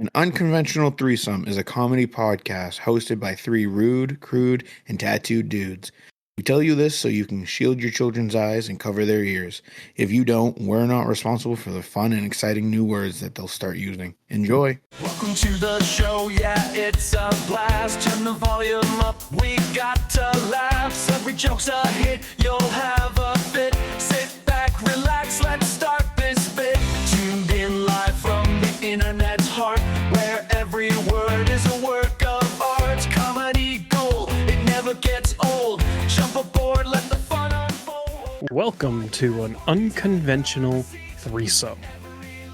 An Unconventional Threesome is a comedy podcast hosted by three rude, crude, and tattooed dudes. We tell you this so you can shield your children's eyes and cover their ears. If you don't, we're not responsible for the fun and exciting new words that they'll start using. Enjoy. Welcome to the show, yeah, it's a blast. Turn the volume up, we got to laugh. Every joke's a hit, you'll have a fit. Sit back, relax, let's start this bit. Tuned in live from the internet's heart, where every word is a work of art. Comedy gold, it never gets old. Jump aboard, let the fun unfold. Welcome to An Unconventional Threesome,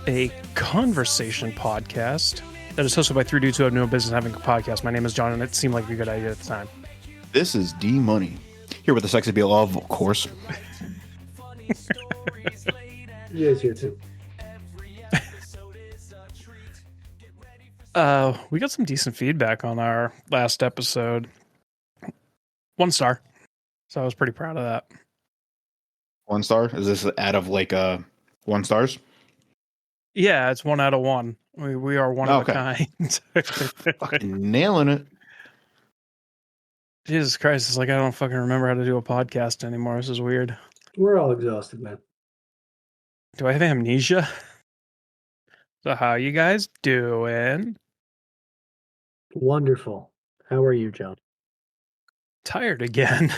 a conversation podcast that is hosted by three dudes who have no business having a podcast. My name is John, and it seemed like a good idea at the time. This is D Money. Here with the Sex Appeal of course. You guys here too. We got some decent feedback on our last episode. 1 star. So I was pretty proud of that. 1 star? Is this out of 1 stars? Yeah, it's 1 out of 1. We are one of a kind. Fucking nailing it. Jesus Christ, it's like I don't fucking remember how to do a podcast anymore. This is weird. We're all exhausted, man. Do I have amnesia? So how you guys doing? Wonderful. How are you, John? Tired again.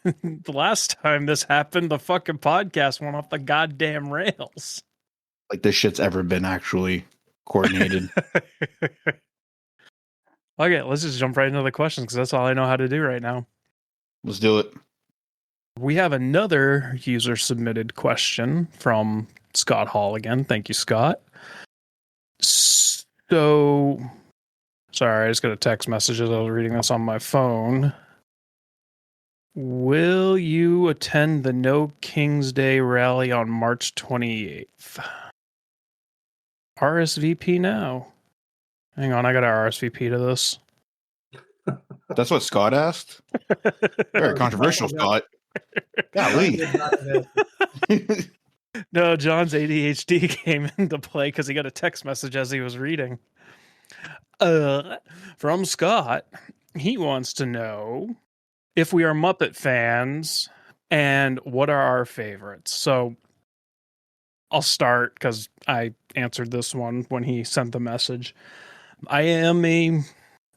The last time this happened, the fucking podcast went off the goddamn rails. Like this shit's ever been actually coordinated. Okay, let's just jump right into the questions because that's all I know how to do right now. Let's do it. We have another user submitted question from Scott Hall again. Thank you, Scott. So, sorry, I just got a text message as I was reading this on my phone. Will you attend the No King's Day rally on March 28th? RSVP now. Hang on, I got to RSVP to this. That's what Scott asked? Very controversial, Scott. Golly. No, John's ADHD came into play because he got a text message as he was reading. From Scott, he wants to know if we are Muppet fans and what are our favorites. So I'll start because I answered this one when he sent the message. I am a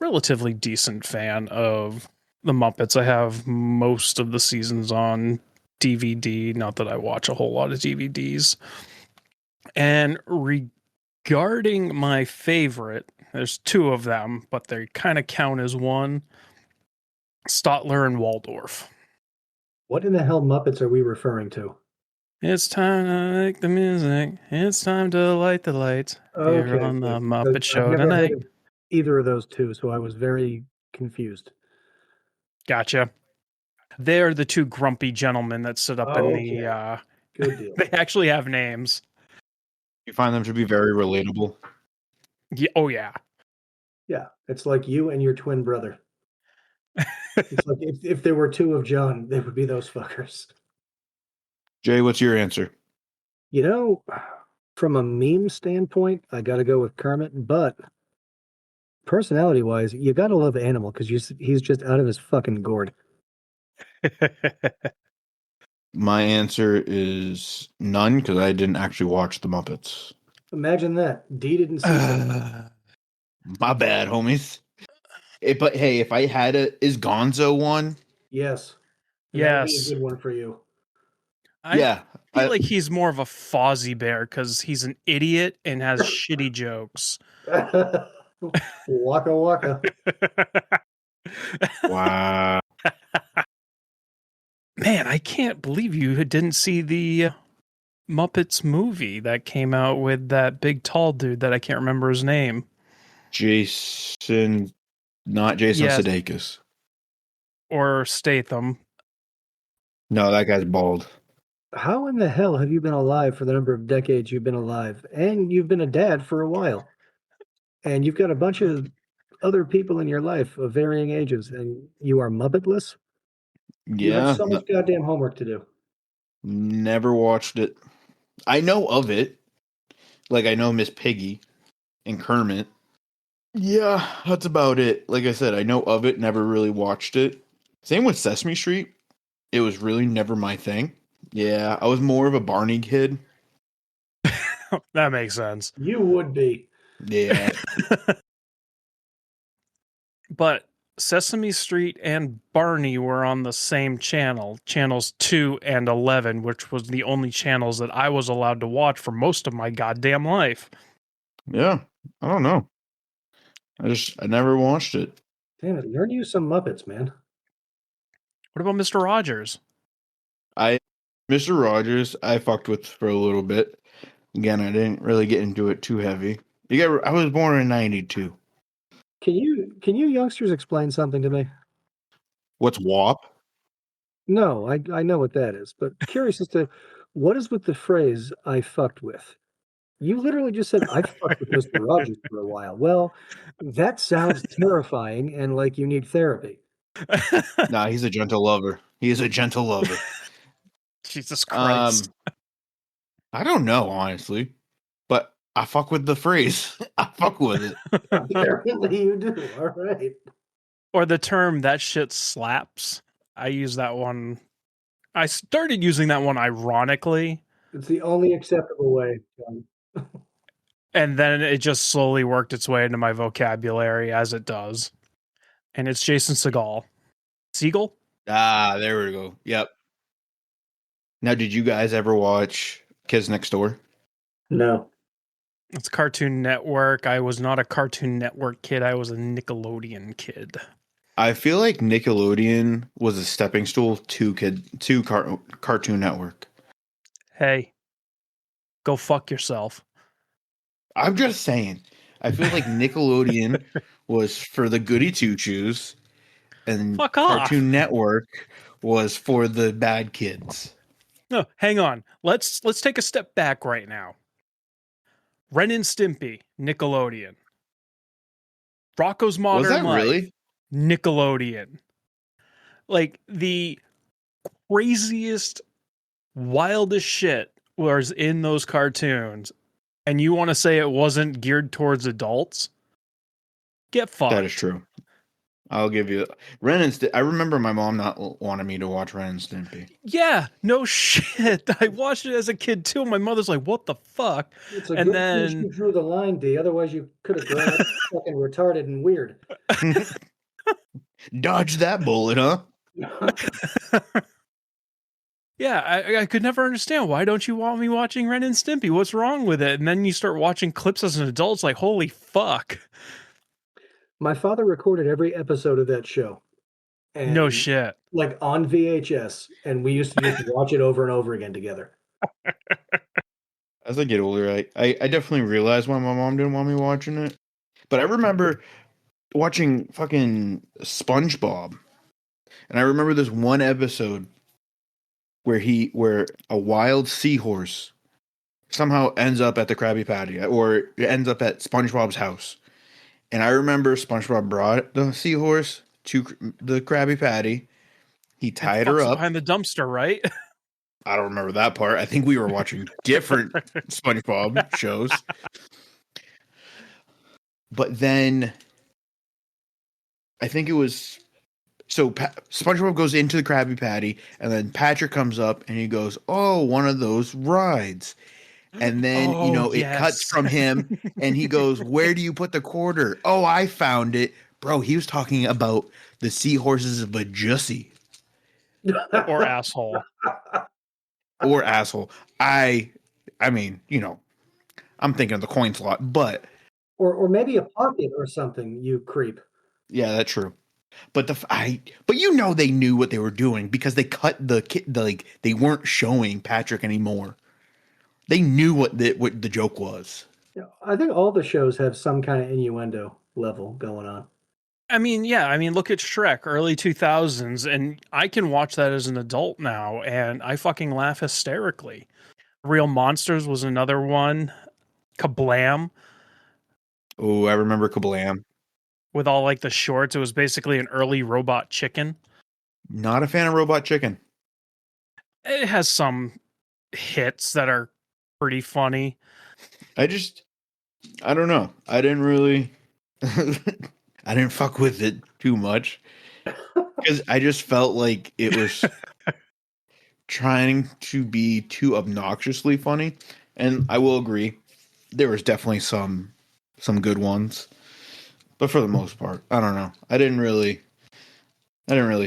relatively decent fan of the Muppets. I have most of the seasons on DVD. Not that I watch a whole lot of DVDs. And regarding my favorite, there's 2 of them, but they kind of count as one. Stotler and Waldorf. What in the hell Muppets are we referring to? It's time to make the music. It's time to light the lights. Here on the Muppet Show I've never tonight. heard of either of those 2, so I was very confused. Gotcha. They're the 2 grumpy gentlemen that sit up in the... Good deal. They actually have names. You find them to be very relatable? Yeah, oh, yeah. Yeah, it's like you and your twin brother. It's like if there were 2 of John, they would be those fuckers. Jay, what's your answer? You know, from a meme standpoint, I got to go with Kermit, but personality-wise, you got to love Animal because he's just out of his fucking gourd. My answer is none because I didn't actually watch the Muppets. Imagine that. D didn't see something. My bad, homies. But hey, if I had is Gonzo one? Yes. Yes. That'd be a good one for you. I feel like he's more of a Fozzie Bear because he's an idiot and has shitty jokes. Waka waka. Wow. Man, I can't believe you didn't see the Muppets movie that came out with that big tall dude that I can't remember his name. Jason, not Jason Sudeikis. Or Statham. No, that guy's bald. How in the hell have you been alive for the number of decades you've been alive? And you've been a dad for a while. And you've got a bunch of other people in your life of varying ages, and you are Muppetless? You Yeah. have so much goddamn homework to do. Never watched it. I know of it. Like, I know Miss Piggy. and Kermit. Yeah, that's about it. Like I said, I know of it, never really watched it. Same with Sesame Street. It was really never my thing. Yeah, I was more of a Barney kid. That makes sense. You would be. Yeah. But Sesame Street and Barney were on the same channel, channels 2 and 11, which was the only channels that I was allowed to watch for most of my goddamn life. Yeah. I don't know. I never watched it. Damn it, learn you some Muppets, man. What about Mr. Rogers? Mr. Rogers, I fucked with for a little bit. Again, I didn't really get into it too heavy. I was born in 92. Can you youngsters explain something to me? What's WAP? No, I know what that is, but curious as to what is with the phrase "I fucked with." You literally just said I fucked with Mr. Rogers for a while. Well, that sounds terrifying and like you need therapy. Nah, he's a gentle lover. He is a gentle lover. Jesus Christ. I don't know, honestly. But I fuck with the phrase. I fuck with it. Apparently you do. All right. Or the term "that shit slaps." I use that one. I started using that one ironically, It's the only acceptable way. John. and then it just slowly worked its way into my vocabulary as it does. And it's Jason Segel. Siegel? Ah, there we go. Yep. Now, did you guys ever watch Kids Next Door? No. It's Cartoon Network. I was not a Cartoon Network kid. I was a Nickelodeon kid. I feel like Nickelodeon was a stepping stool to Cartoon Network. Hey, go fuck yourself. I'm just saying. I feel like Nickelodeon was for the goody two shoes, and Fuck off. Cartoon Network was for the bad kids. No, hang on. Let's take a step back right now. Ren and Stimpy, Nickelodeon. Rocco's Modern Was that Life, really? Nickelodeon. Like the craziest, wildest shit was in those cartoons, and you want to say it wasn't geared towards adults? Get fucked. That is true. I'll give you Ren and Stimpy. I remember my mom not wanting me to watch Ren and Stimpy. Yeah, no shit. I watched it as a kid too. My mother's like, "What the fuck?" It's a And good thing then you drew the line, D. Otherwise, you could have grown up fucking retarded and weird. Dodge that bullet, huh? yeah, I could never understand, why don't you want me watching Ren and Stimpy? What's wrong with it? And then you start watching clips as an adult, it's like, holy fuck. My father recorded every episode of that show. And No shit. like on VHS, and we used to just watch it over and over again together. As I get older, I definitely realized why my mom didn't want me watching it. But I remember watching fucking SpongeBob. And I remember this one episode where a wild seahorse somehow ends up at the Krabby Patty, or it ends up at SpongeBob's house. And I remember SpongeBob brought the seahorse to the Krabby Patty. He tied her Fucks up. behind the dumpster, right? I don't remember that part. I think we were watching different SpongeBob shows. But then I think it was SpongeBob goes into the Krabby Patty, and then Patrick comes up and he goes, "Oh, one of those rides." And then, it cuts from him and he goes, "Where do you put the quarter?" "Oh, I found it." Bro, he was talking about the seahorses of a Jussie. Or asshole. Or asshole. I mean, I'm thinking of the coin slot, but or maybe a pocket or something, you creep. yeah, that's true. But they knew what they were doing, because they cut they weren't showing Patrick anymore. They knew what the joke was. Yeah, I think all the shows have some kind of innuendo level going on. I mean, yeah, look at Shrek, early 2000s, and I can watch that as an adult now, and I fucking laugh hysterically. Real Monsters was another one. Kablam. Oh, I remember Kablam. With all like the shorts, it was basically an early Robot Chicken. Not a fan of Robot Chicken. It has some hits that are pretty funny. I don't know. I didn't really. I didn't fuck with it too much because I just felt like it was trying to be too obnoxiously funny. And I will agree, there was definitely some good ones, but for the most part, I don't know. I didn't really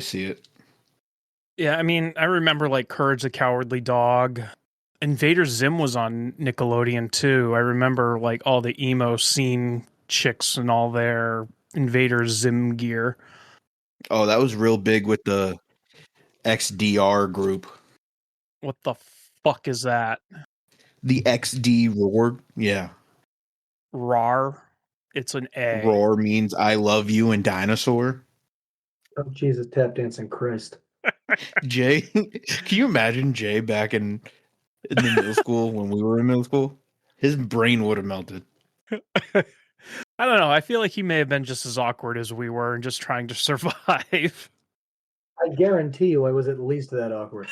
see it. Yeah, I mean, I remember like Courage the Cowardly Dog. Invader Zim was on Nickelodeon too. I remember like all the emo scene chicks and all their Invader Zim gear. Oh, that was real big with the XDR group. What the fuck is that? The XD roar. Yeah. RAR. It's an A. Roar means I love you in dinosaur. Oh, Jesus, tap dancing Christ. Jay, can you imagine Jay back in the middle school when we were in middle school? His brain would have melted. I don't know. I feel like he may have been just as awkward as we were and just trying to survive. I guarantee you I was at least that awkward.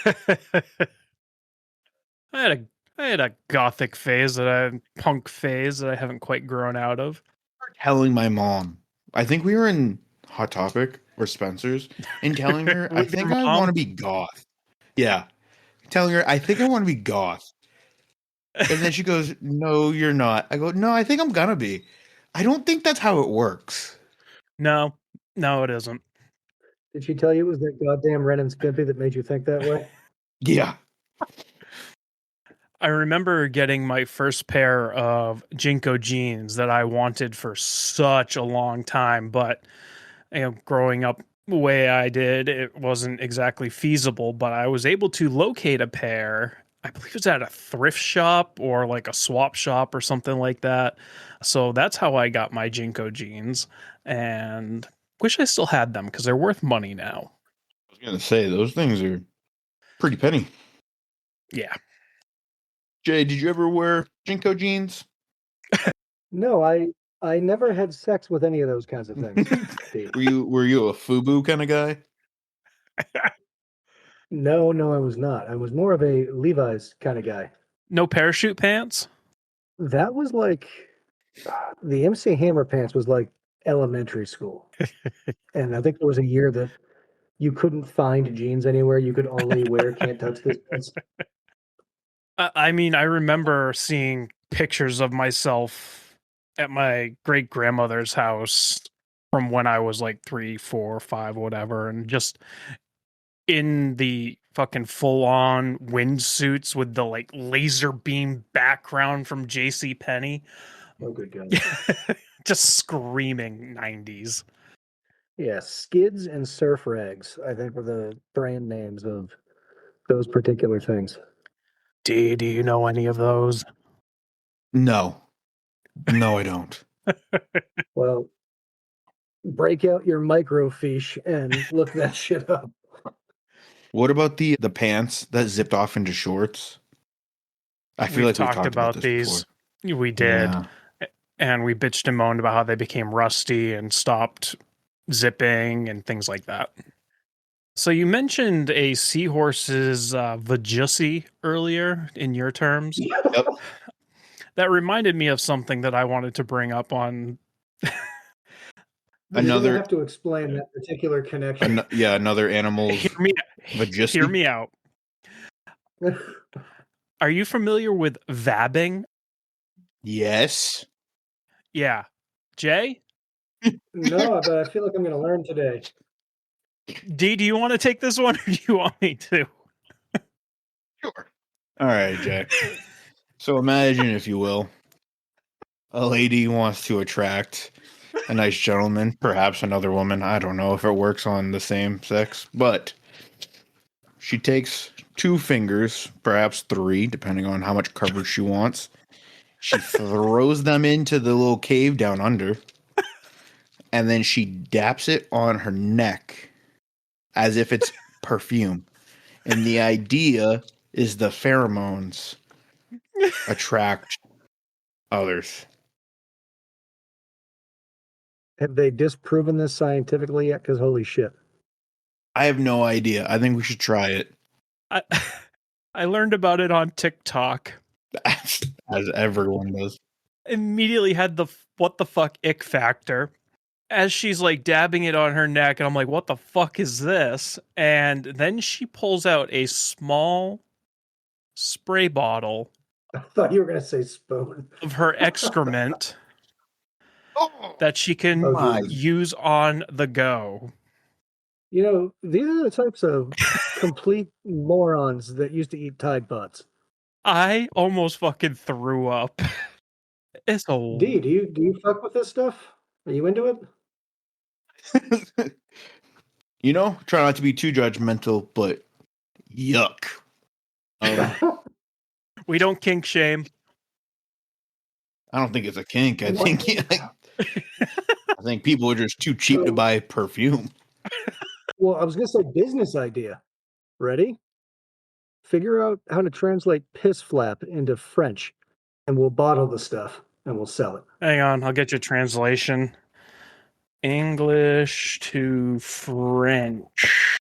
I had a gothic phase punk phase that I haven't quite grown out of. Telling my mom, I think we were in Hot Topic or Spencer's, and telling her, I With your think I mom? want to be goth. Yeah. Telling her, I think I want to be goth. And then she goes, no, you're not. I go, no, I think I'm gonna be. I don't think that's how it works. No, it isn't. Did she tell you it was that goddamn Ren and Stimpy that made you think that way? Yeah. I remember getting my first pair of Jinko jeans that I wanted for such a long time, but growing up the way I did, it wasn't exactly feasible, but I was able to locate a pair. I believe it was at a thrift shop or like a swap shop or something like that. So that's how I got my Jinko jeans, and wish I still had them because they're worth money now. I was gonna say those things are pretty penny. Yeah. Jay, did you ever wear Jinko jeans? No, I never had sex with any of those kinds of things. Steve. Were you a FUBU kind of guy? No, I was not. I was more of a Levi's kind of guy. No parachute pants? That was like the MC Hammer pants was like elementary school. And I think there was a year that you couldn't find jeans anywhere. You could only wear can't touch this pants. I mean, I remember seeing pictures of myself at my great grandmother's house from when I was like 3, 4, 5, whatever, and just in the fucking full on windsuits with the like laser beam background from JC Penney. Oh, good God. Just screaming 90s. Yeah, Skids and Surf Rags, I think were the brand names of those particular things. Do you know any of those? No. No, I don't. Well, break out your microfiche and look that shit up. What about the pants that zipped off into shorts? I feel like we've talked about this these. before. We did. Yeah. And we bitched and moaned about how they became rusty and stopped zipping and things like that. So you mentioned a seahorse's vajussi earlier in your terms. Yep. That reminded me of something that I wanted to bring up on. You're gonna have to explain that particular connection. Another animal's vajussi. Hear me out. Are you familiar with vabbing? Yes. Yeah. Jay? No, but I feel like I'm going to learn today. D, do you want to take this one or do you want me to? Sure. All right, Jay. So imagine, if you will, a lady wants to attract a nice gentleman, perhaps another woman. I don't know if it works on the same sex, but she takes 2 fingers, perhaps 3, depending on how much coverage she wants. She throws them into the little cave down under, and then she daps it on her neck as if it's perfume. And the idea is the pheromones attract others. Have they disproven this scientifically yet? Because holy shit. I have no idea. I think we should try it. I learned about it on TikTok. As everyone does. immediately had the what the fuck ick factor as she's like dabbing it on her neck, and I'm like, what the fuck is this? And then she pulls out a small spray bottle I thought you were going to say spoon. of her excrement Oh, that she can Oh, my. use on the go. You know, these are the types of complete morons that used to eat Tide Pods. I almost fucking threw up. It's a D, do you fuck with this stuff? Are you into it? You know, try not to be too judgmental, but yuck. we don't kink shame. I don't think it's a kink. I What? think I think people are just too cheap to buy perfume. Well, I was going to say business idea. Ready? Figure out how to translate piss flap into French, and we'll bottle the stuff and we'll sell it. Hang on, I'll get you a translation. English to French.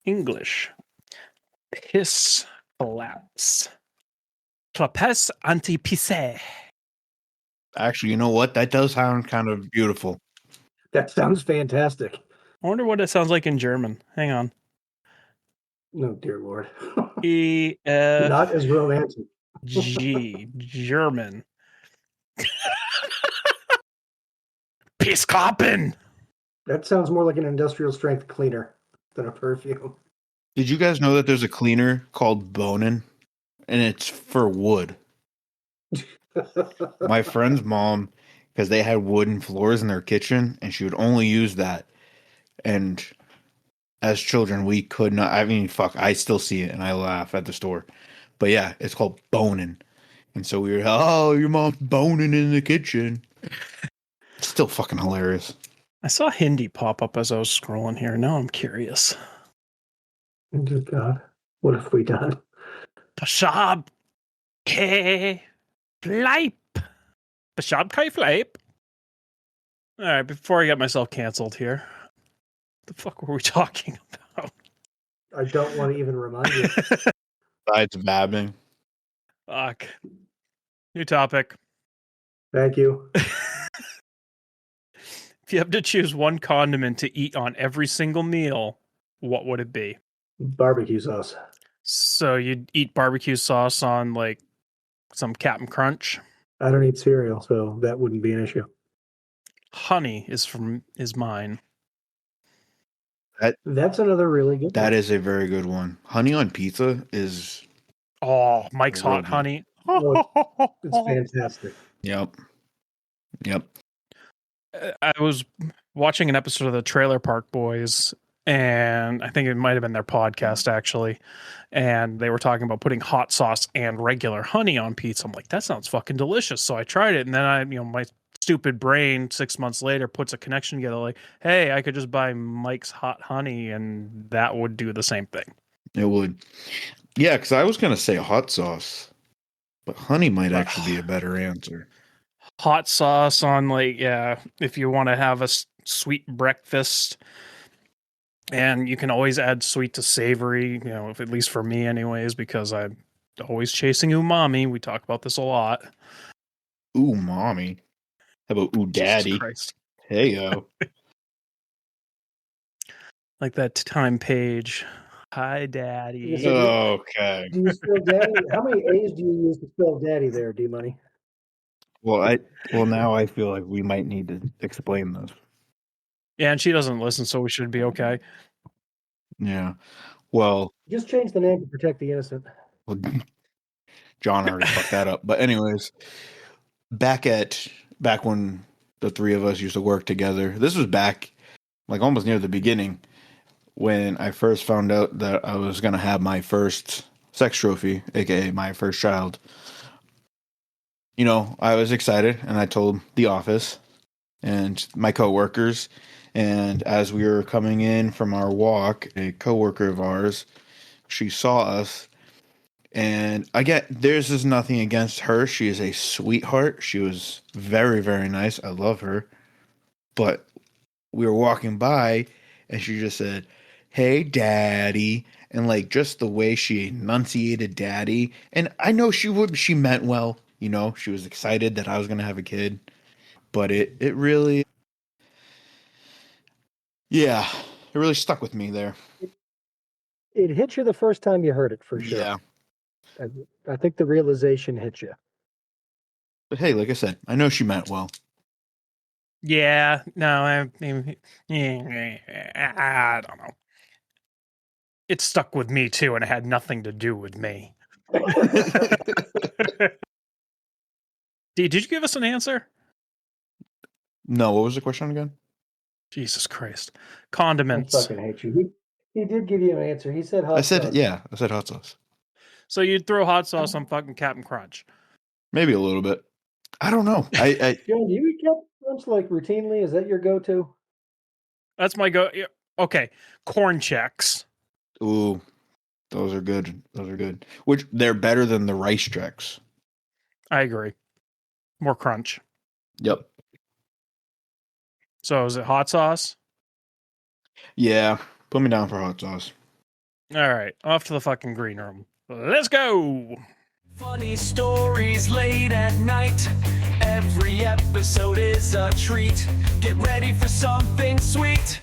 English. Piss flaps. Clapes anti-pisse. Actually, you know what? That does sound kind of beautiful. That sounds fantastic. I wonder what it sounds like in German. Hang on. No, dear Lord. E-F-G. Not as romantic. German. Pisskappen. That sounds more like an industrial strength cleaner than a perfume. Did you guys know that there's a cleaner called Bonin? And it's for wood. My friend's mom, because they had wooden floors in their kitchen, and she would only use that. And as children, we could not. I mean, fuck, I still see it and I laugh at the store. But yeah, it's called boning. And so we were, oh, your mom's boning in the kitchen. It's still fucking hilarious. I saw Hindi pop up as I was scrolling here. Now I'm curious. Good God. What have we done? Bashab K Fleip. Bashab K Fleip. All right, before I get myself canceled here, what the fuck were we talking about? I don't want to even remind you. Besides vabbing. Fuck. New topic. Thank you. If you have to choose one condiment to eat on every single meal, what would it be? Barbecue sauce. So you'd eat barbecue sauce on like some Captain Crunch. I don't eat cereal, so that wouldn't be an issue. Honey is mine. That's another really good That one. is a very good one. Honey on pizza is. Oh, Mike's Really hot good. honey. It's fantastic. Yep. Yep. I was watching an episode of the Trailer Park Boys, and I think it might have been their podcast actually, and they were talking about putting hot sauce and regular honey on pizza. I'm like, that sounds fucking delicious. So I tried it, and then my stupid brain 6 months later puts a connection together like, hey, I could just buy Mike's hot honey and that would do the same thing. It would. Yeah, because I was going to say hot sauce, but honey might actually be a better answer. Hot sauce on if you want to have a sweet breakfast, and you can always add sweet to savory, at least for me anyways, because I'm always chasing umami. We talk about this a lot. Ooh, mommy. How about ooh, daddy? Jesus Christ. Hey, yo. Like that time page. Hi, daddy. Okay. Do you spell daddy? How many A's do you use to spell daddy there, D-Money? Well, now I feel like we might need to explain this. Yeah, and she doesn't listen, so we should be okay. Yeah. Well, Just change the name to protect the innocent. John already fucked that up. But anyways, back when the three of us used to work together, this was back like almost near the beginning when I first found out that I was going to have my first sex trophy, aka my first child. I was excited and I told the office and my coworkers. And as we were coming in from our walk, a coworker of ours, she saw us. And there's just nothing against her. She is a sweetheart. She was very, very nice. I love her. But we were walking by and she just said, "Hey, daddy." And just the way she enunciated daddy. And I know she meant well. You know, she was excited that I was going to have a kid. But it really, yeah, it really stuck with me there. It hit you the first time you heard it, for sure. Yeah. I think the realization hit you. But hey, like I said, I know she meant well. Yeah, no, I don't know. It stuck with me too, and it had nothing to do with me. Did you give us an answer? No, what was the question again? Jesus Christ. I Condiments. fucking hate you. He did give you an answer. He said hot I said, sauce. yeah, I said hot sauce. So you'd throw hot sauce on fucking Captain Crunch. Maybe a little bit. I don't know. John, do you eat Captain Crunch like routinely? Is that your go-to? That's my go. Okay, corn checks. Ooh, those are good. Those are good. Which they're better than the rice checks. I agree. More crunch. Yep. So is it hot sauce? Yeah. Put me down for hot sauce. All right, off to the fucking green room. Let's go. Funny stories late at night. Every episode is a treat. Get ready for something sweet.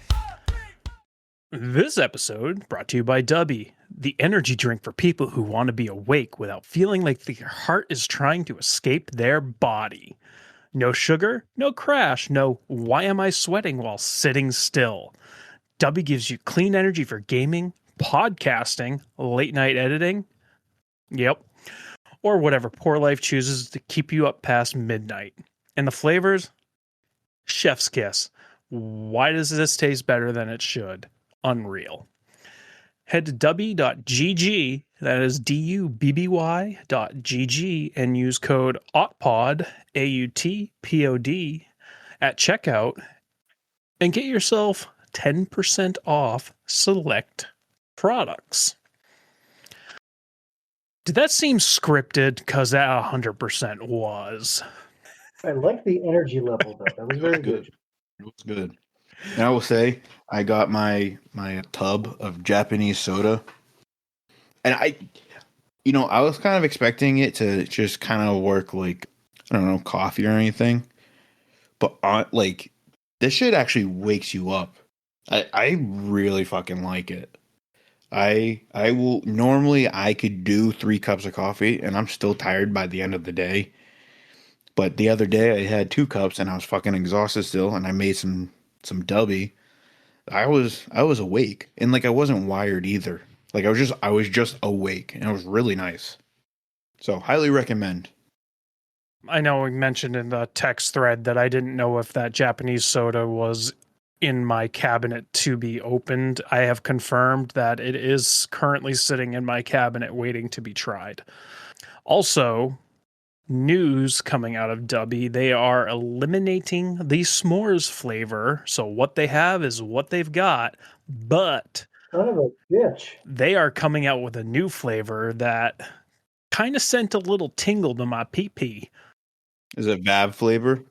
This episode brought to you by Dubby, the energy drink for people who want to be awake without feeling like their heart is trying to escape their body. No sugar, no crash, no why am I sweating while sitting still. Dubby gives you clean energy for gaming, podcasting, late night editing. Yep. Or whatever poor life chooses to keep you up past midnight. And the flavors? Chef's kiss. Why does this taste better than it should? Unreal. Head to dubby.gg, that is dubby.gg, and use code AUTPOD, AUTPOD, at checkout, and get yourself 10% off select products. Did that seem scripted? Because that 100% was. I like the energy level, though. That was very good. It was good. And I will say, I got my tub of Japanese soda, and I was kind of expecting it to just kind of work like, I don't know, coffee or anything, but like this shit actually wakes you up. I really fucking like it. I will normally I could do 3 cups of coffee and I'm still tired by the end of the day. But the other day I had 2 cups and I was fucking exhausted still, and I made some Dubby. I was awake, and like I wasn't wired either. Like I was just awake, and it was really nice. So highly recommend. I know we mentioned in the text thread that I didn't know if that Japanese soda was in my cabinet to be opened. I have confirmed that it is currently sitting in my cabinet waiting to be tried. Also, news coming out of Dubby, they are eliminating the s'mores flavor. So what they have is what they've got, but Son of a bitch. they are coming out with a new flavor that kind of sent a little tingle to my pee-pee. Is it Vab flavor?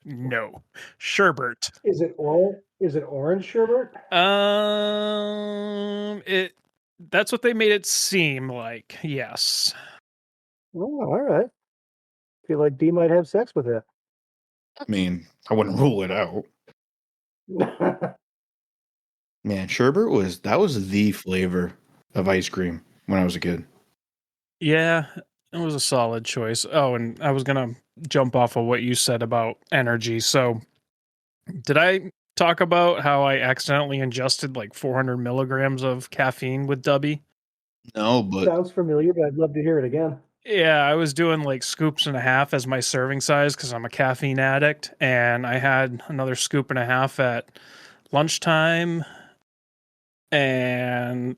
No. Sherbet. Is it orange sherbet? That's what they made it seem like. Yes. Oh, all right. Feel like D might have sex with it. I mean, I wouldn't rule it out. Man, sherbet was the flavor of ice cream when I was a kid. Yeah, it was a solid choice. Oh, and I was going to jump off of what you said about energy. So, did I talk about how I accidentally ingested like 400 milligrams of caffeine with Dubby? No, but Sounds familiar, but I'd love to hear it again. Yeah, I was doing like scoops and a half as my serving size because I'm a caffeine addict, and I had another scoop and a half at lunchtime. And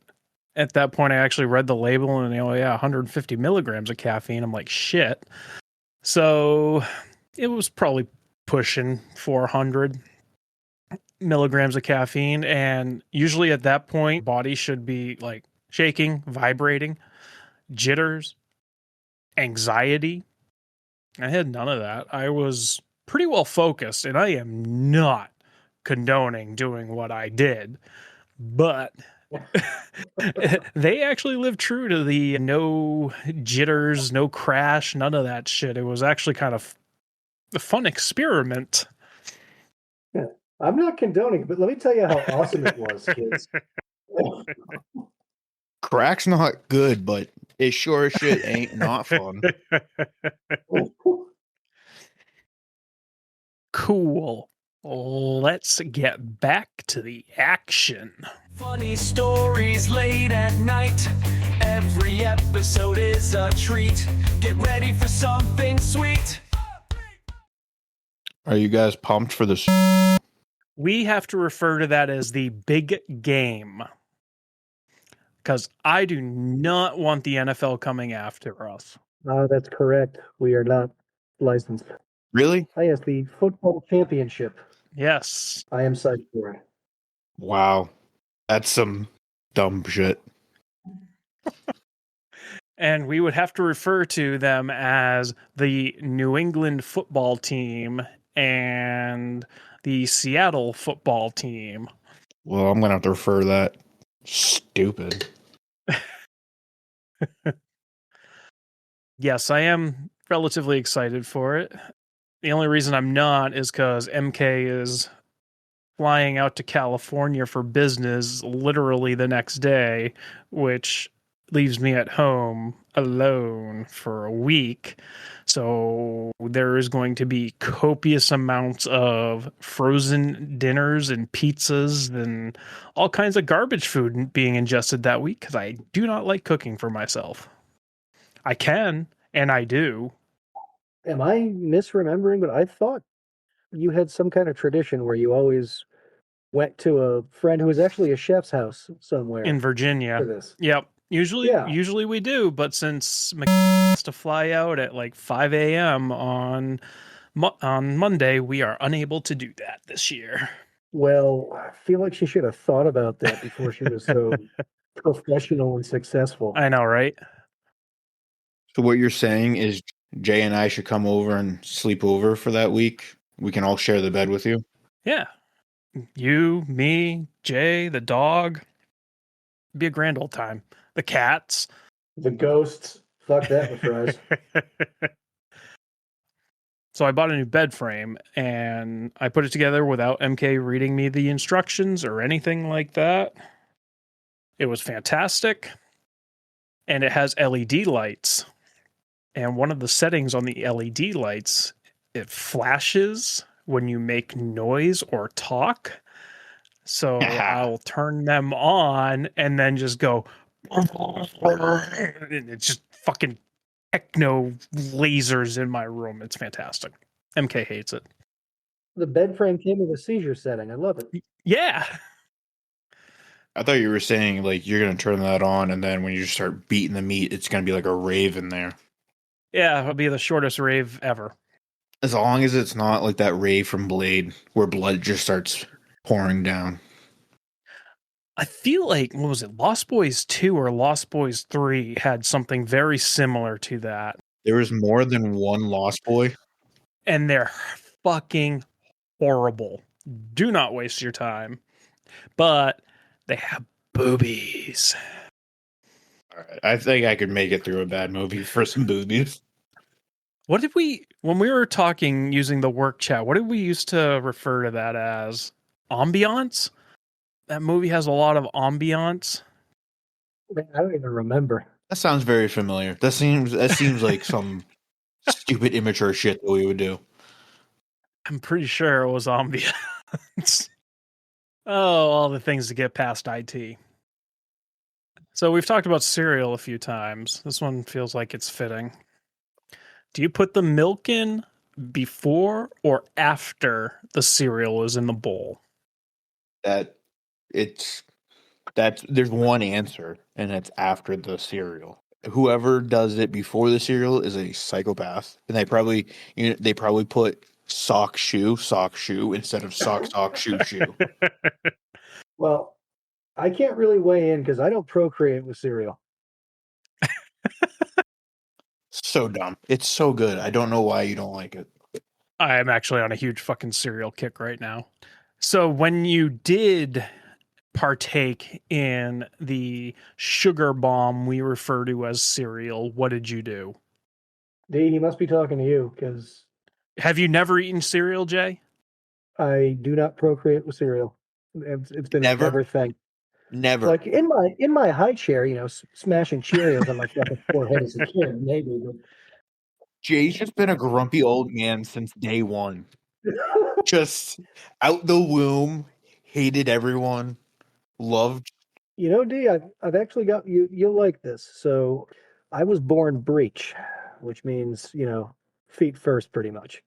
at that point, I actually read the label, and 150 milligrams of caffeine. I'm like, shit. So it was probably pushing 400 milligrams of caffeine, and usually at that point, body should be like shaking, vibrating, jitters, anxiety. I had none of that. I was pretty well focused, and I am not condoning doing what I did, but They actually lived true to the no jitters, no crash, none of that shit. It was actually kind of a fun experiment. Yeah. I'm not condoning it, but let me tell you how awesome it was, kids. Crack's not good, but it sure as shit ain't not fun. Cool. Let's get back to the action. Funny stories late at night. Every episode is a treat. Get ready for something sweet. Are you guys pumped for this? We have to refer to that as the big game. Because I do not want the NFL coming after us. That's correct. We are not licensed. Really? Yes, the football championship. Yes. I am psyched for it. Wow. That's some dumb shit. And we would have to refer to them as the New England football team and the Seattle football team. Well, I'm going to have to refer to that. Stupid. Yes, I am relatively excited for it. The only reason I'm not is because MK is flying out to California for business literally the next day, which leaves me at home alone for a week. So there is going to be copious amounts of frozen dinners and pizzas and all kinds of garbage food being ingested that week because I do not like cooking for myself. I can, and I do. Am I misremembering? But I thought you had some kind of tradition where you always went to a friend who was actually a chef's house somewhere In Virginia. for this. Yep. Usually, Yeah. usually we do, but since has to fly out at like 5 a.m. on Monday, we are unable to do that this year. Well, I feel like she should have thought about that before she was so professional and successful. I know, right? So what you're saying is Jay and I should come over and sleep over for that week? We can all share the bed with you? Yeah. You, me, Jay, the dog. Be a grand old time. The cats. The ghosts. Fuck that with fries. So I bought a new bed frame and I put it together without MK reading me the instructions or anything like that. It was fantastic. And it has LED lights. And one of the settings on the LED lights, it flashes when you make noise or talk. So I'll turn them on and then just go, and it's just fucking techno lasers in my room. It's fantastic. MK hates it. The bed frame came with a seizure setting. I love it. Yeah. I thought you were saying like you're going to turn that on and then when you start beating the meat, it's going to be like a rave in there. Yeah, it'll be the shortest rave ever. As long as it's not like that rave from Blade where blood just starts pouring down. I feel like, what was it, Lost Boys 2 or Lost Boys 3 had something very similar to that. There was more than one Lost Boy. And they're fucking horrible. Do not waste your time. But they have boobies. All right. I think I could make it through a bad movie for some boobies. What did we, when we were talking using the work chat, what did we used to refer to that as? Ambiance? That movie has a lot of ambiance. Man, I don't even remember. That sounds very familiar. That seems like some stupid immature shit that we would do. I'm pretty sure it was ambiance. Oh, all the things to get past IT. So we've talked about cereal a few times. This one feels like it's fitting. Do you put the milk in before or after the cereal is in the bowl? There's one answer, and it's after the cereal. Whoever does it before the cereal is a psychopath, and they probably put sock shoe instead of sock shoe. Well, I can't really weigh in because I don't procreate with cereal. So dumb. It's so good. I don't know why you don't like it. I am actually on a huge fucking cereal kick right now. So when you did partake in the sugar bomb we refer to as cereal, what did you do? D, he must be talking to you because Have you never eaten cereal, Jay? I do not procreate with cereal. It's been a Never? never thing. Never. Like in my high chair, smashing Cheerios on my fucking forehead as a kid, maybe. Jay's just been a grumpy old man since day one. But Just out the womb, hated everyone, loved. D, I've actually got you. You'll like this. So, I was born breech, which means feet first, pretty much.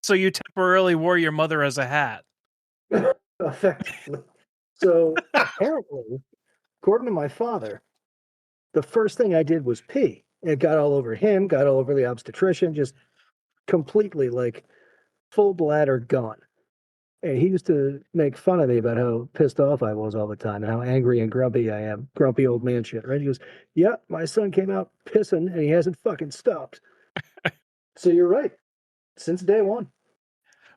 So you temporarily wore your mother as a hat. Effectively. So apparently, according to my father, the first thing I did was pee. It got all over him, got all over the obstetrician, just completely like full bladder gone. And he used to make fun of me about how pissed off I was all the time and how angry and grumpy I am. Grumpy old man shit, right? He goes, yeah, my son came out pissing and he hasn't fucking stopped. So you're right. Since day one.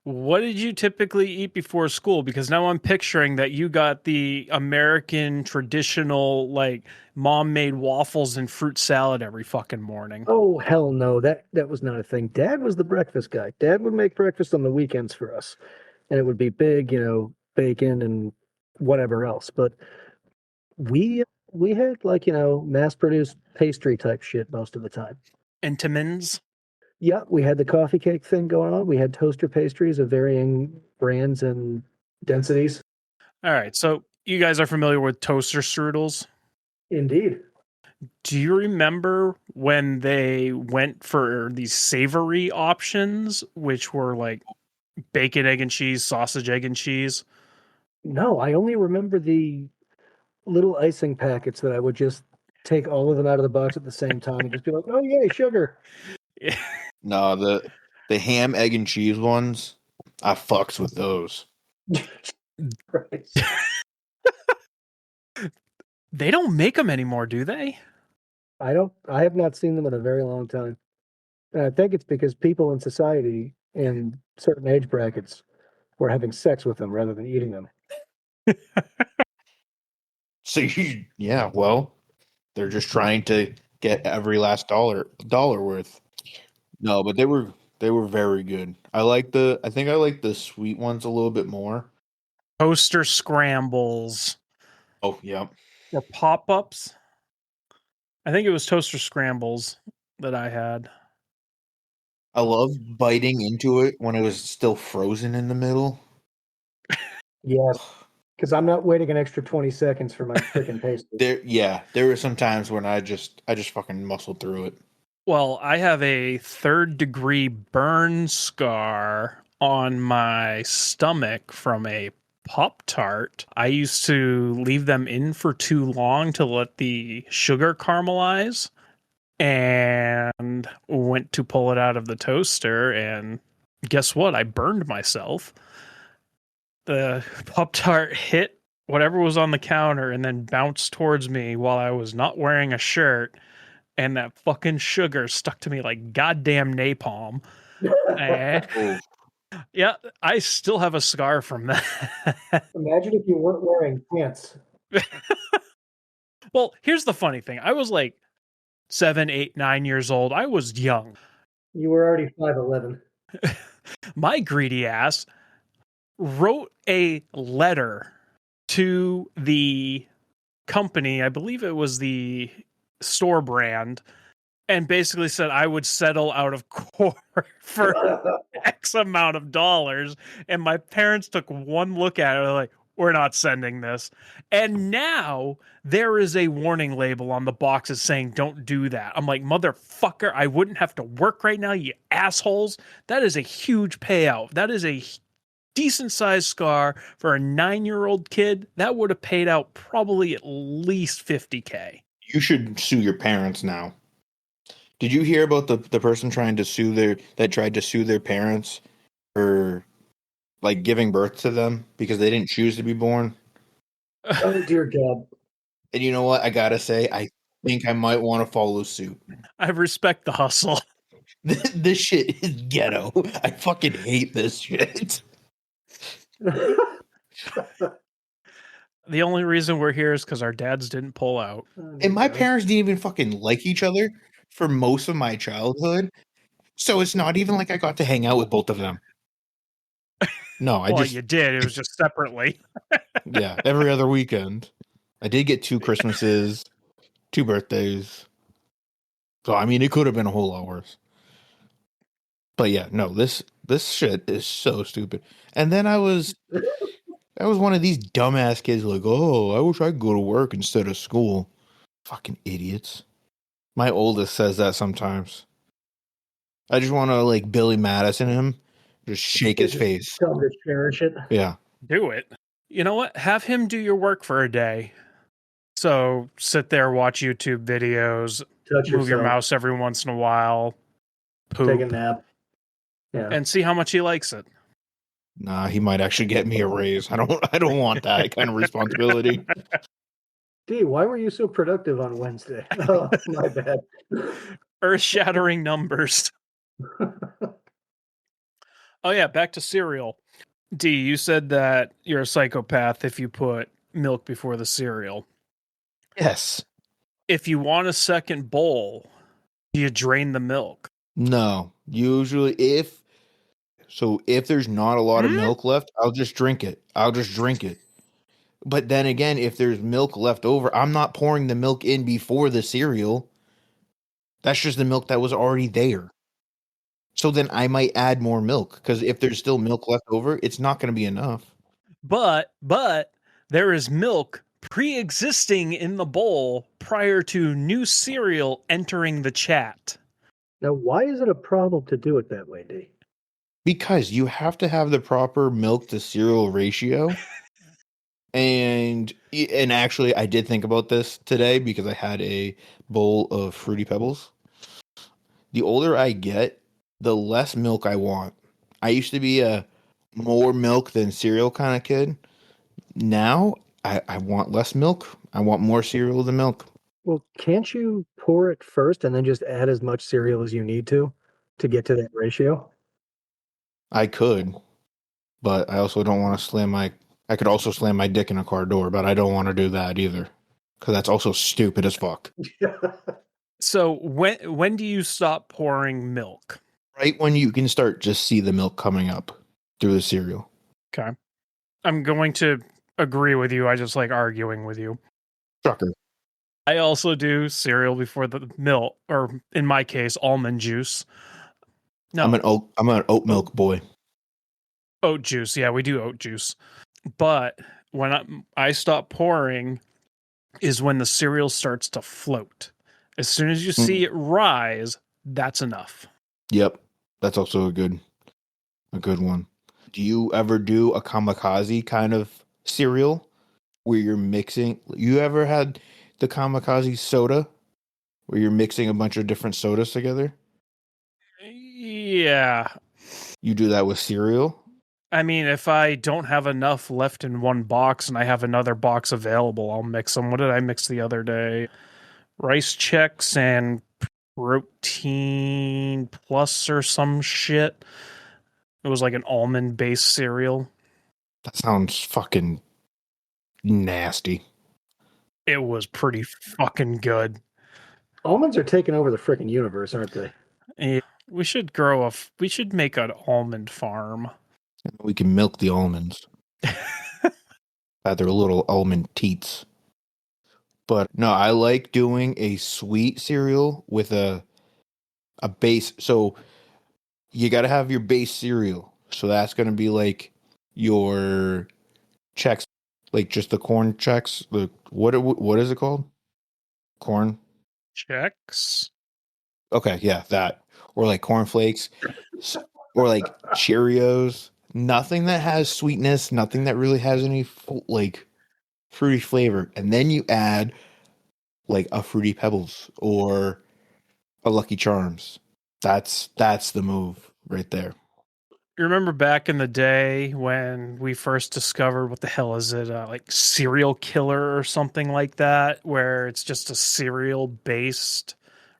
What did you typically eat before school? Because now I'm picturing that you got the American traditional, like, mom made waffles and fruit salad every fucking morning. Oh hell no, that was not a thing. Dad was the breakfast guy. Dad would make breakfast on the weekends for us. And it would be big, bacon and whatever else. But we had like, mass produced pastry type shit most of the time. Entenmann's? Yeah, we had the coffee cake thing going on. We had toaster pastries of varying brands and densities. All right, so you guys are familiar with toaster strudels? Indeed. Do you remember when they went for these savory options, which were like bacon, egg, and cheese, sausage, egg, and cheese? No, I only remember the little icing packets that I would just take all of them out of the box at the same time and just be like, oh, yay, sugar. No, the ham, egg, and cheese ones, I fucks with those. Right. They don't make them anymore, do they? I have not seen them in a very long time. And I think it's because people in society in certain age brackets were having sex with them rather than eating them. So yeah, well, they're just trying to get every last dollar worth. No, but they were very good. I think I like the sweet ones a little bit more. Toaster scrambles. Oh, yeah. Or pop-ups. I think it was toaster scrambles that I had. I love biting into it when it was still frozen in the middle. Yes, because I'm not waiting an extra 20 seconds for my freaking pastry. There were some times when I just fucking muscled through it. Well, I have a 3rd-degree burn scar on my stomach from a Pop-Tart. I used to leave them in for too long to let the sugar caramelize, and went to pull it out of the toaster, and guess what? I burned myself. The Pop-Tart hit whatever was on the counter and then bounced towards me while I was not wearing a shirt. And that fucking sugar stuck to me like goddamn napalm. And yeah, I still have a scar from that. Imagine if you weren't wearing pants. Well, here's the funny thing. I was like 7, 8, 9 years old. I was young. You were already 5'11". My greedy ass wrote a letter to the company. I believe it was the store brand, and basically said I would settle out of court for X amount of dollars. And my parents took one look at it, like, we're not sending this. And now there is a warning label on the boxes saying, don't do that. I'm like, motherfucker, I wouldn't have to work right now, you assholes. That is a huge payout. That is a decent sized scar for a 9-year-old kid. That would have paid out probably at least $50,000. You should sue your parents now. Did you hear about the person tried to sue their parents for like giving birth to them because they didn't choose to be born? Oh dear God. And you know what? I gotta say, I think I might want to follow suit. I respect the hustle. This shit is ghetto. I fucking hate this shit. The only reason we're here is because our dads didn't pull out. And my parents didn't even fucking like each other for most of my childhood. So it's not even like I got to hang out with both of them. No, You did. It was just separately. Yeah, every other weekend. I did get 2 Christmases, 2 birthdays. So I mean, it could have been a whole lot worse. But yeah, no, this shit is so stupid. And then I was one of these dumbass kids like, oh, I wish I could go to work instead of school. Fucking idiots. My oldest says that sometimes. I just want to like Billy Madison him, just shake his face. Tell him to cherish it. Yeah. Do it. You know what? Have him do your work for a day. So sit there, watch YouTube videos, Touch move your yourself. mouse every once in a while, poop, Take a nap. Yeah. and see how much he likes it. Nah, he might actually get me a raise. I don't want that kind of responsibility. D, why were you so productive on Wednesday? Oh, my bad. Earth-shattering numbers. Oh yeah, back to cereal. D, you said that you're a psychopath if you put milk before the cereal. Yes. If you want a second bowl, do you drain the milk? No. Usually if there's not a lot of milk left, I'll just drink it. But then again, if there's milk left over, I'm not pouring the milk in before the cereal. That's just the milk that was already there. So then I might add more milk because if there's still milk left over, it's not going to be enough. But there is milk pre-existing in the bowl prior to new cereal entering the chat. Now, why is it a problem to do it that way, D? Because you have to have the proper milk to cereal ratio. And actually, I did think about this today because I had a bowl of Fruity Pebbles. The older I get, the less milk I want. I used to be a more milk than cereal kind of kid. Now, I want less milk. I want more cereal than milk. Well, can't you pour it first and then just add as much cereal as you need to get to that ratio? I could, but I also don't want to I could also slam my dick in a car door, but I don't want to do that either. Because that's also stupid as fuck. So when do you stop pouring milk? Right when you can start just see the milk coming up through the cereal. Okay. I'm going to agree with you. I just like arguing with you. Shocker. I also do cereal before the milk, or in my case, almond juice. No, I'm an oat milk boy. Oat juice. Yeah, we do oat juice. But when I stop pouring is when the cereal starts to float. As soon as you see it rise, that's enough. Yep. That's also a good one. Do you ever do a kamikaze kind of cereal where you're mixing? You ever had the kamikaze soda where you're mixing a bunch of different sodas together? Yeah. You do that with cereal? I mean, if I don't have enough left in one box and I have another box available, I'll mix them. What did I mix the other day? Rice Chex and Protein Plus or some shit. It was like an almond-based cereal. That sounds fucking nasty. It was pretty fucking good. Almonds are taking over the freaking universe, aren't they? Yeah, we should make an almond farm. We can milk the almonds. Their little almond teats. But no, I like doing a sweet cereal with a base. So you got to have your base cereal. So that's going to be like your Chex, like just the corn Chex. What is it called? Corn Chex. Okay, yeah, that. Or like cornflakes, or like Cheerios. Nothing that has sweetness, nothing that really has any like fruity flavor. And then you add like a Fruity Pebbles or a Lucky Charms. That's the move right there. You remember back in the day when we first discovered what the hell is it, like Serial Killer or something like that, where it's just a cereal based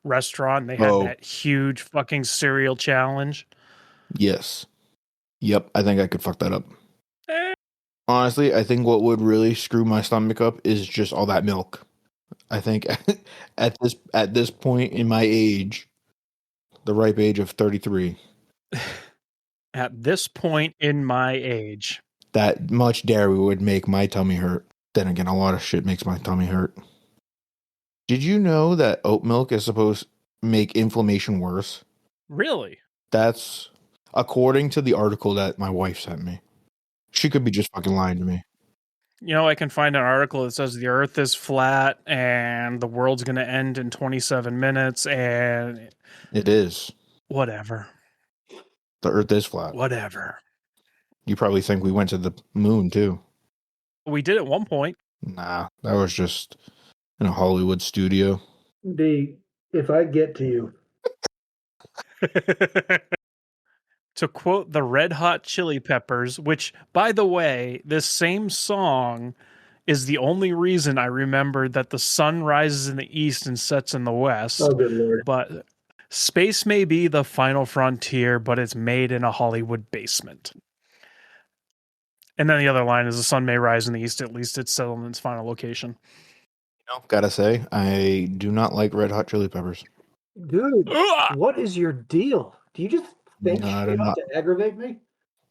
restaurant and they had that huge fucking cereal challenge? Yes. Yep, I think I could fuck that up. Honestly, I think what would really screw my stomach up is just all that milk. I think at this point in my age, the ripe age of 33, At this point in my age, that much dairy would make my tummy hurt. Then again, a lot of shit makes my tummy hurt. Did you know that oat milk is supposed to make inflammation worse? really? That's according to the article that my wife sent me. She could be just fucking lying to me. You know, I can find an article that says the Earth is flat and the world's going to end in 27 minutes and It is. whatever. The earth is flat. Whatever. You probably think we went to the moon too. We did at one point. Nah, that was just in a Hollywood studio. If I get to you, To quote the Red Hot Chili Peppers, which, by the way, this same song is the only reason I remembered that the sun rises in the east and sets in the west. oh good lord. But space may be the final frontier, but it's made in a Hollywood basement. And then the other line is the sun may rise in the east, at least it's settled in its final location. You know, gotta say, I do not like Red Hot Chili Peppers. Dude, Ugh! what is your deal? Do you just think Not shit enough. out to aggravate me?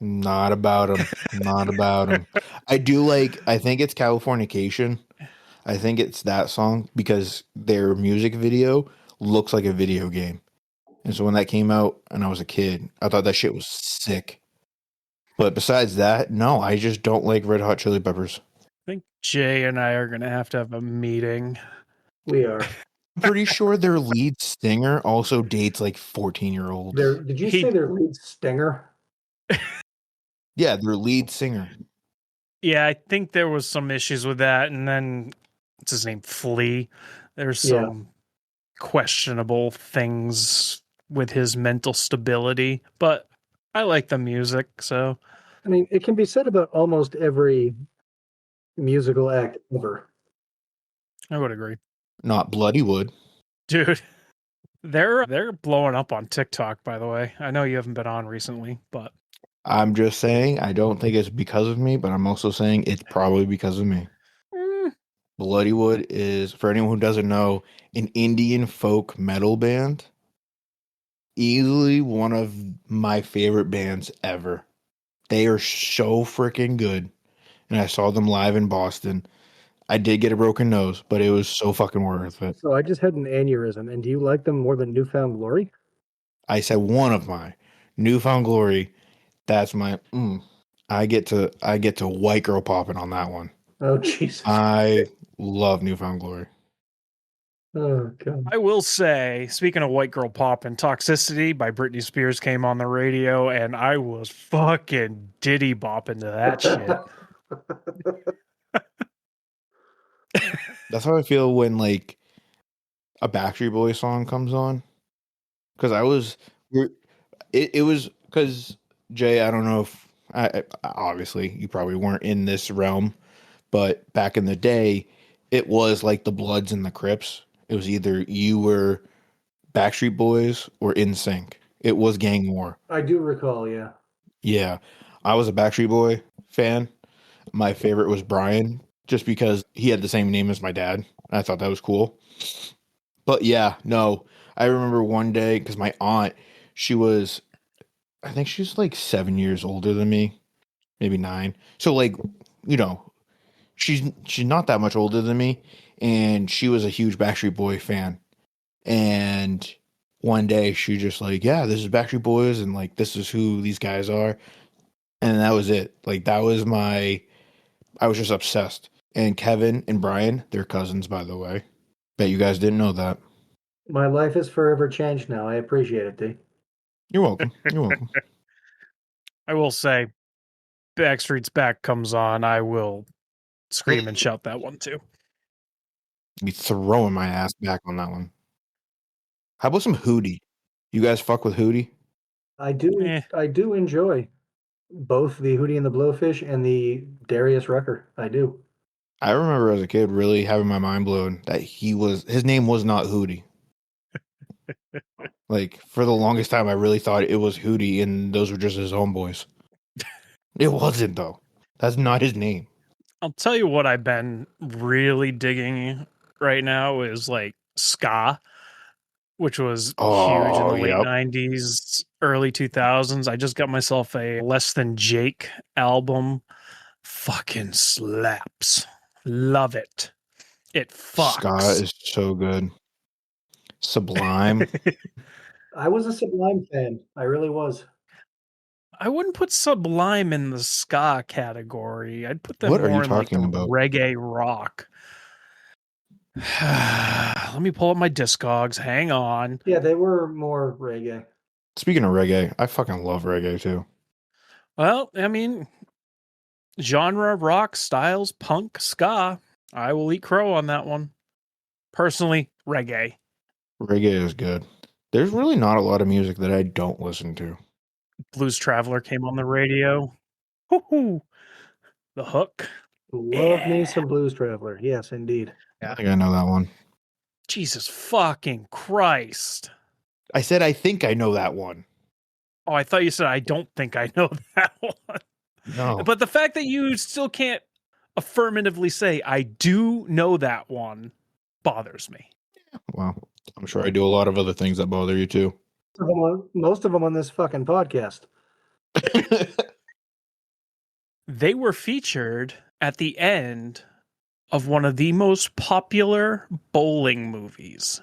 Not about them. Not about them. I think it's Californication. I think it's that song because their music video looks like a video game. And so when that came out and I was a kid, I thought that shit was sick. But besides that, no, I just don't like Red Hot Chili Peppers. I think Jay and I are going to have a meeting. We are. I'm pretty sure their lead singer also dates like 14-year-olds. Did you say their lead stinger? Yeah, their lead singer. Yeah, I think there was some issues with that. And then, what's his name? Flea. There's some questionable things with his mental stability. But I like the music, so. I mean, it can be said about almost every musical act ever. I would agree. Not Bloodywood. Dude, they're blowing up on TikTok, by the way. I know you haven't been on recently, but I'm just saying, I don't think it's because of me, but I'm also saying it's probably because of me. Bloodywood is, for anyone who doesn't know, an Indian folk metal band. Easily one of my favorite bands ever. They are so freaking good. And I saw them live in Boston. I did get a broken nose, but it was so fucking worth it. So I just had an aneurysm, and do you like them more than Newfound Glory? I said one of my Newfound Glory. That's my. I get to white girl popping on that one. Oh Jesus! I love Newfound Glory. Oh God! I will say, speaking of white girl pop and Toxicity by Britney Spears came on the radio, and I was fucking diddy bopping to that shit. That's how I feel when like a Backstreet Boys song comes on. Because it was because Jay, I don't know if obviously you probably weren't in this realm, but back in the day, it was like the Bloods and the Crips. It was either you were Backstreet Boys or NSYNC. It was gang war. I do recall, yeah. Yeah, I was a Backstreet Boy fan. My favorite was Brian, just because he had the same name as my dad. I thought that was cool. But yeah, no, I remember one day because my aunt, I think she's like 7 years older than me, maybe 9. So like, you know, she's not that much older than me, and she was a huge Backstreet Boy fan. And one day she just like, yeah, this is Backstreet Boys, and like this is who these guys are, and that was it. Like I was just obsessed. And Kevin and Brian, they're cousins, by the way. Bet you guys didn't know that. My life is forever changed now. I appreciate it, D. You're welcome. You're welcome. I will say, Backstreet's Back comes on, I will scream and shout that one too. Be throwing my ass back on that one. How about some Hootie? You guys fuck with Hootie? I do. I do enjoy both the Hootie and the Blowfish and the Darius Rucker. I do. I remember as a kid really having my mind blown that his name was not Hootie. Like for the longest time, I really thought it was Hootie, and those were just his homeboys. It wasn't though. That's not his name. I'll tell you what I've been really digging right now is like ska, which was huge in Oh, the late yep. 90s, early 2000s. I just got myself a Less Than Jake album. Fucking slaps. Love it. It Ska fucks. is so good. Sublime. I was a Sublime fan. I really was. I wouldn't put Sublime in the ska category. I'd put them What are you more in like the talking about? reggae rock. Let me pull up my Discogs. Hang on. Yeah, they were more reggae. Speaking of reggae, I fucking love reggae too. Well, I mean, genre, rock, styles, punk, ska. I will eat crow on that one. Personally, reggae. Reggae is good. There's really not a lot of music that I don't listen to. Blues Traveler came on the radio. Woo-hoo. The Hook. Love me Yeah. some Blues Traveler. Yes, indeed. I think I know that one. Jesus fucking Christ. I said I think I know that one. Oh, I thought you said I don't think I know that one. No. But the fact that you still can't affirmatively say I do know that one bothers me. Well, I'm sure I do a lot of other things that bother you too. Most of them on this fucking podcast. They were featured at the end of one of the most popular bowling movies.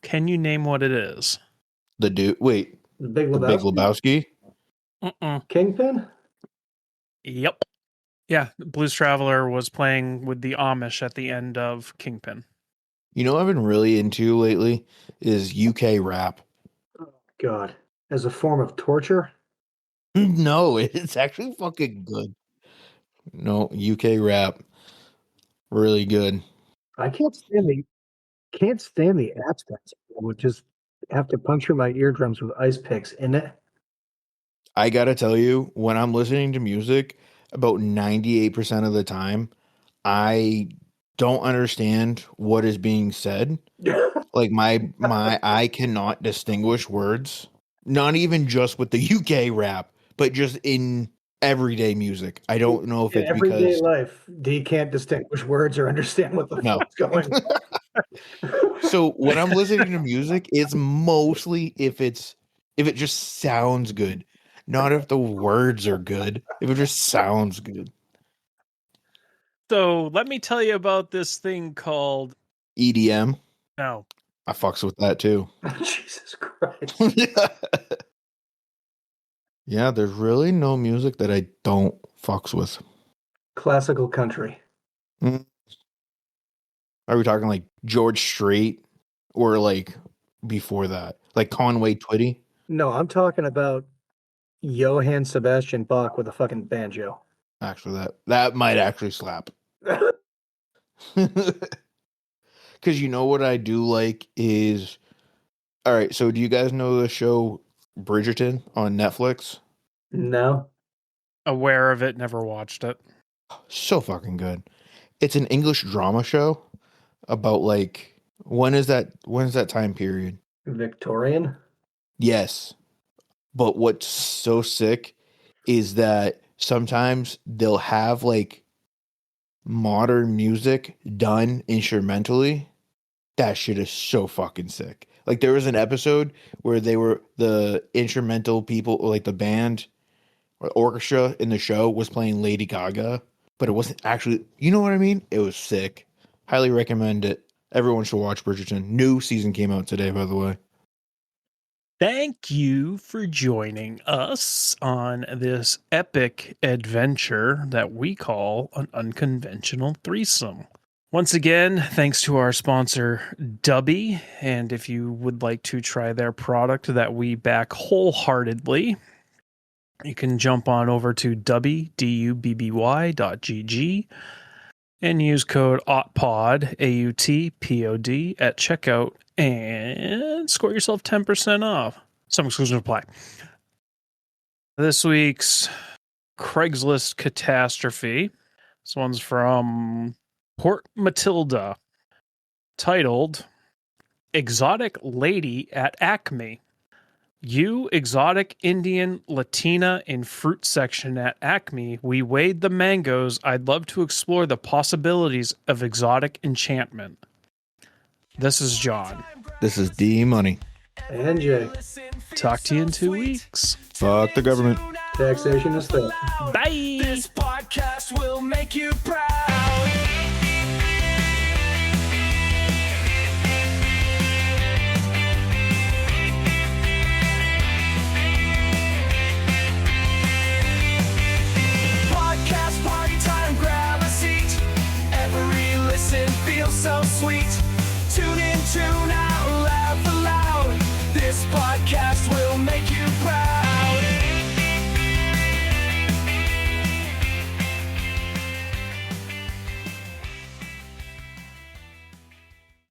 Can you name what it is? The dude, wait, The Big the Big Lebowski? Lebowski? Kingpin? Yep. Yeah, Blues Traveler was playing with the Amish at the end of Kingpin. You know what I've been really into lately is UK rap. God. As a form of torture? No, it's actually fucking good. No, UK rap. Really good. I can't stand the accents. I would just have to puncture my eardrums with ice picks in it. I gotta tell you, when I'm listening to music, about 98% of the time, I don't understand what is being said. Like I cannot distinguish words. Not even just with the UK rap, but just in everyday music. I don't know if In it's everyday because life, D can't distinguish words or understand what the no. fuck's going on. So when I'm listening to music, it's mostly if it just sounds good. Not if the words are good. If it just sounds good. So let me tell you about this thing called EDM. no. I fucks with that too. Jesus Christ. Yeah, there's really no music that I don't fucks with. Classical country. Mm. Are we talking like George Strait or like before that? Like Conway Twitty? No, I'm talking about Johann Sebastian Bach with a fucking banjo. Actually, that might actually slap. Because you know what I do like is, all right. So do you guys know the show Bridgerton on Netflix? No. Aware of it, never watched it. So fucking good. It's an English drama show about like when is that time period? Victorian? Yes. But what's so sick is that sometimes they'll have like modern music done instrumentally. That shit is so fucking sick. Like there was an episode where they were the instrumental people, like the band or orchestra in the show was playing Lady Gaga, but it wasn't actually, you know what I mean? It was sick. Highly recommend it. Everyone should watch Bridgerton. New season came out today, by the way. Thank you for joining us on this epic adventure that we call an unconventional threesome. Once again, thanks to our sponsor, Dubby. And if you would like to try their product that we back wholeheartedly, you can jump on over to dubby.gg and use code AUTPOD, AUTPOD, at checkout and score yourself 10% off. Some exclusions apply. This week's Craigslist catastrophe. This one's from Port Matilda, titled Exotic Lady at Acme. You exotic Indian Latina in fruit section at Acme, we weighed the mangoes. I'd love to explore the possibilities of exotic enchantment. This is John. This is D Money. And Jay. Talk to you in 2 weeks. Fuck the government. Taxation is theft. Bye. This podcast will make you proud. Podcast party time, grab a seat. Every listen feels so sweet. Tune in, tune out, laugh aloud. This podcast will make you